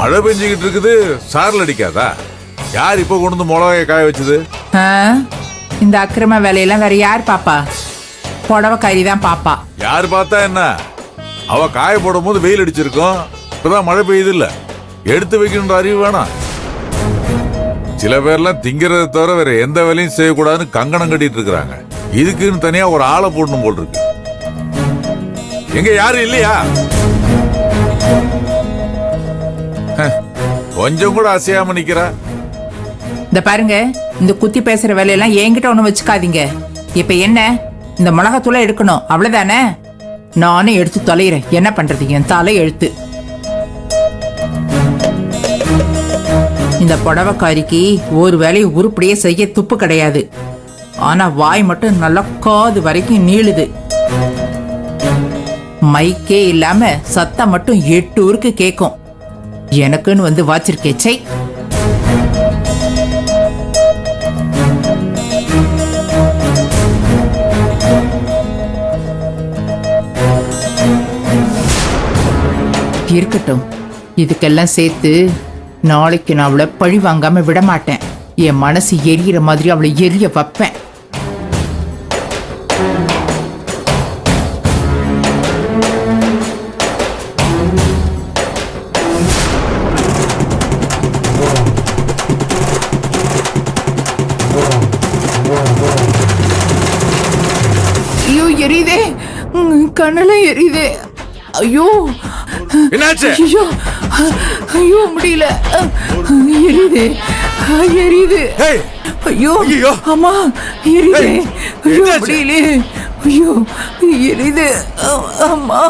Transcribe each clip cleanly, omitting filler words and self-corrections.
மழை பெஞ்சுக்கிட்டு இருக்குது, சாரல் அடிக்காதா? யார் இப்ப கொண்டு வந்து மிளகாய காய வச்சது? இந்த அக்கிரம வேலையெல்லாம் வேற யார் பாப்பா? புடவைக்காரி தான் பாப்பா. யார் பார்த்தா என்ன? அவ காய போடும் போது வெயில் அடிச்சிருக்கோம், இப்பதான் மழை பெய்யுது இல்ல. எடுத்து வைக்கணுன்ற அறிவு வேணாம். சில பேர்லாம் திங்கிறத தவிர வேற எந்த வேலையும் செய்யக்கூடாதுன்னு கங்கணம் கட்டிட்டு இருக்கிறாங்க. இதுக்குன்னு தனியா ஒரு ஆளை போடணும் போல் இருக்கு. எங்க யாரும் இல்லையா? கொஞ்சம் கூட அசையாம நிக்கிறா. இந்த பாருங்க, இந்த குத்தி பேசுற வேலையெல்லாம் என்கிட்ட ஒண்ணு வச்சுக்காதீங்க. இப்ப என்ன, இந்த மிளகாத்தூளை எடுக்கணும் அவ்வளவுதானே? நானும் எடுத்து தொலைகிறேன். என்ன பண்றது, என் தலை எழுத்து. இந்த புடவைக்காரிக்கு ஒரு வேலையை உருப்படியே செய்ய துப்பு கிடையாது. ஆனா வாய் மட்டும் நல்லா காது வரைக்கும் நீளுது. மைக்கே இல்லாம சத்தம் மட்டும் 8 ஊருக்கு கேக்கும். எனக்குன்னு வந்து வாச்சிருக்கேச்சை. இருக்கட்டும், இதுக்கெல்லாம் சேர்த்து நாளைக்கு நான் அவளை பழி வாங்காம விட மாட்டேன். என் மனசு எரியிற மாதிரி அவளை எரிய வைப்பேன். ஐயோ எரியுதே, கண்ணெல்லாம் எரியுதே. ஐயோ என்னாச்சு? ஐயோ ஐயோ முடியல, எரியுது எரியுது. ஐயோ அம்மா எரியுது. ஐயோ முடியல. ஐயோ எரியுது அம்மா.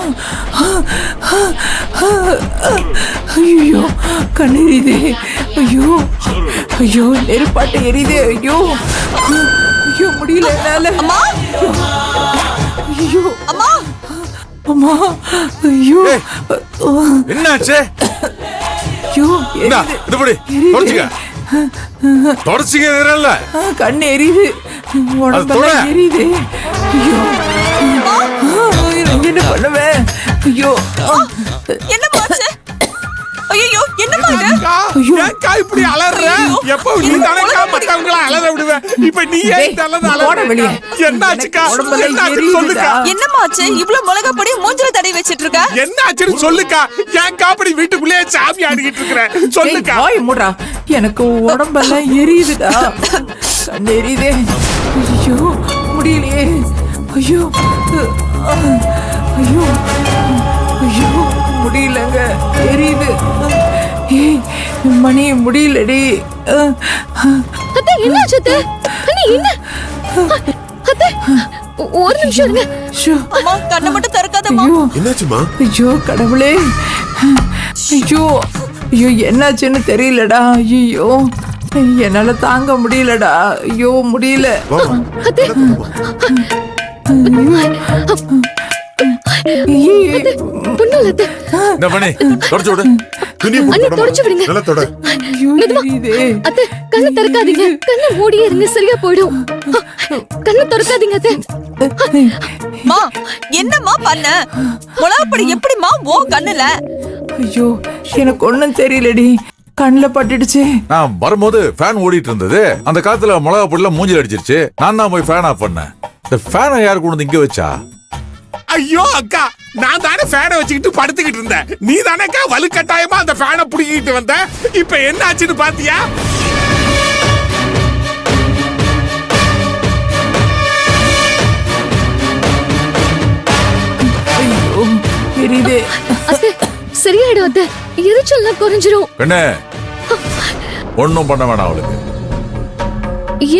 ஐயோ கண்ணு எரியுது. ஐயோ ஐயோ நெருப்பாட்ட எரியுது. ஐயோ ஐயோ முடியல என்னால. ஐயோ அம்மா அம்மா. ஐயோ என்னாச்சு? ஐயோ கண்ணு எரியுது, உடம்பெல்லாம் எரியுது. ஐயோ என்ன பண்ணுவேன்? ஐயோ என்னமாச்சு? ஐயோ என்னமா இது? ஏன்க்கா இப்படி அலறற? எப்போ நீ தானக்கா மத்தவங்கள அலற விடுவே. இப்போ நீ ஏன் அலற வெளிய? என்னாச்சுக்கா? என்னாச்சு சொல்லுக்கா? என்னமாச்சு? இவ்ளோ மிளகா பொடி மூஞ்சில தடவி வச்சிட்டு இருக்க? என்னாச்சுன்னு சொல்லுக்கா? ஏன்க்கா அப்படி வீட்டுக்குள்ளே சாமி ஆடிக்கிட்டு இருக்கற? சொல்லுக்கா. வாய் மூடுடா. எனக்கு உடம்பெல்லாம் எரியுதுடா. கண்ணு எரியுதே. ஐயோ முடியலையே. ஐயோ ஐயோ ஐயோ முடியலங்க, எரியுது. ஏய் மணி முடியலடி. அத்தை என்னாச்சு அத்தை? அண்ணி என்ன? அத்தை ஒரு நிமிஷம் இருங்க. அம்மா கண்ணை மட்டும் திறக்காதம்மா. என்னாச்சுமா? ஐயோ கடவுளே. ஐயோ ஐயோ என்னாச்சுன்னு தெரியலடா. ஐயோ என்னால தாங்க முடியலடா. ஐயோ முடியல. அத்தை என்ன பண்ணி தொடச்சு விடு. தொடச்சு விடுங்க. அத்தை கண்ணை திறக்காதீங்க, கண்ணை மூடியே இருங்க, சரியா போயிடும். கண்ணை திறக்காதீங்க அத்தை. மா என்னம்மா பண்ண? மிளகாப்பொடி எப்படிமா ஓ கண்ணுல? ஐயோ எனக்கு ஒண்ணும் தெரியலடி, கண்ணுல பட்டுடுச்சு. நான் வரும்போது ஃபேன் ஓடிட்டு இருந்தது, அந்த காத்துல மிளகா பொடியில மூஞ்சில அடிச்சிருச்சு. நான் தான் போய் ஃபேன் ஆஃப் பண்ணேன். இந்த ஃபேனை யார் கொண்டு வந்து இங்க வச்சா? ஐயோ அக்கா, நான் தானே ஃபேனை வச்சுக்கிட்டு படுத்துக்கிட்டு இருந்தேன். நீ தானேக்கா வலுக்கட்டாயமா அந்த ஃபேனை புடிக்கிட்டு வந்த. இப்ப என்ன ஆச்சுன்னு பாத்தியா? ஐயோ எரியுதே. அத்தை சரியாயிடும் அத்தை, எரிச்சல்லாம் குறைஞ்சிரும். கண்ணே ஒன்னும் பண்ண வேணாம் அவளுக்கு.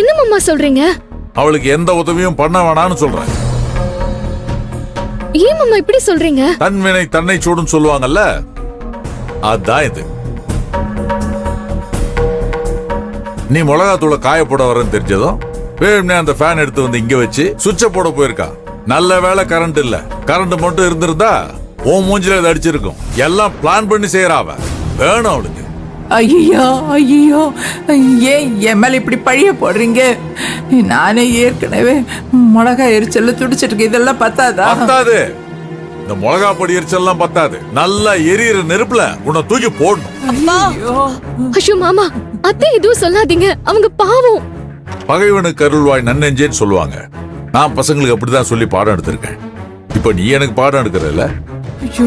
என்ன மாமா சொல்றீங்க? அவளுக்கு எந்த உதவியும் பண்ண வேணாம்னு சொல்றேன். ஏன் மாமா இப்படி சொல்றீங்க? தன்வினை தன்னை சூடும் சொல்லுவாங்கல்ல, அதான் இது. நீ மிளகாத்தூளை காய போட வரன்னு தெரிஞ்சதும் வேணும்னே அந்த ஃபேன் எடுத்து வந்து இங்க வச்சு சுவிட்ச போட போயிருக்கா. நல்ல வேலை கரண்ட் இல்ல. கரண்ட் மட்டும் இருந்திருந்தா ஓ மூஞ்சில இதை அடிச்சிருக்கும். எல்லாம் பிளான் பண்ணி செய்யறாவ. வேணும் அவளுக்கு. ஐயோ ஐயோ ஏன் என் மேல இப்படி பழிய போடுறீங்க? நானே ஏற்கனவே மிளகாய் எரிச்சல்ல துடிச்சிட்டு இருக்கேன். இதெல்லாம் பத்தாதா? பத்தாது. இந்த மிளகா பொடி எரிச்சல்லாம் பத்தாது, நல்லா எரியிற நெருப்புல உன்னை தூக்கி போடணும். அப்பா ஐயோ மாமா, அத்தை எதுவும் சொல்லாதீங்க, அவங்க பாவம். பகைவனுக்கு அருள்வாய் நன்னெஞ்சேன்னு சொல்லுவாங்க. நான் பசங்களுக்கு அப்படிதான் சொல்லி பாடம் எடுத்திருக்கேன். இப்ப நீ எனக்கு பாடம் எடுக்கிறல்ல. ஐயோ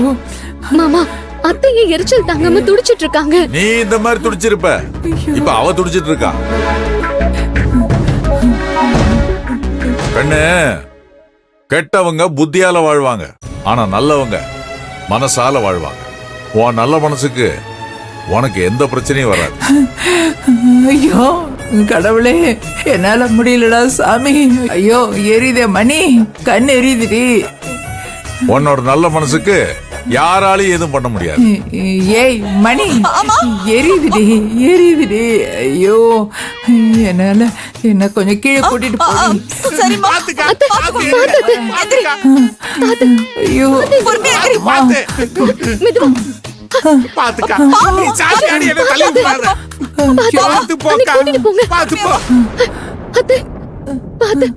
மாமா, அத்தையே எரிச்சல் தாங்காம துடிச்சிட்டு இருக்காங்க. நீ இந்த மாதிரி துடிச்சிருப்ப, இப்ப அவ துடிச்சிட்டு இருக்கா. கண்ணு, கெட்டவங்க புத்தியால வாழ்வாங்க, ஆனா நல்லவங்க மனசால வாழ்வாங்க. உன் நல்ல மனசுக்கு உனக்கு எந்த பிரச்சனையும் வராது. ஐயோ கடவுளே, என்னால முடியலடா சாமி. ஐயோ எரியுதே மணி, கண் எரியுதுடி. உன்னோட நல்ல மனசுக்கு யாராலையும் எதுவும் பண்ண முடியாது. ஏய் மணி, எரியுதுடி எரியுதுடி. ஐயோ என்னால என்ன கொஞ்சம் கீழே கூட்டிட்டு போடி. சரிம்மா. பாத்துக்கா, அத்தை, பாத்து, பாத்து, பாத்துக்கா. ஐயோ பொறுமையா இரு. பாத்து, மெதுவா. பாத்துக்கா. நீ சாச்சி அடி என்ன தள்ளி விட்டுறாத. பாத்து போக்கா. கூட்டிட்டு போங்க. பாத்து போ. அத்தை, பாத்து.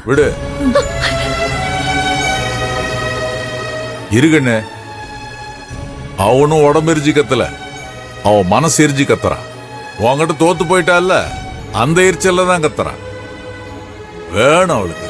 விடு இருக்கண்ணு. அவனும் உடம்பு எரிஞ்சு கத்தல, அவன் மனசு எரிஞ்சு கத்துறான். உன்கிட்ட தோத்து போயிட்டால, அந்த எரிச்சல்ல தான் கத்துறான். வேணும் அவளுக்கு.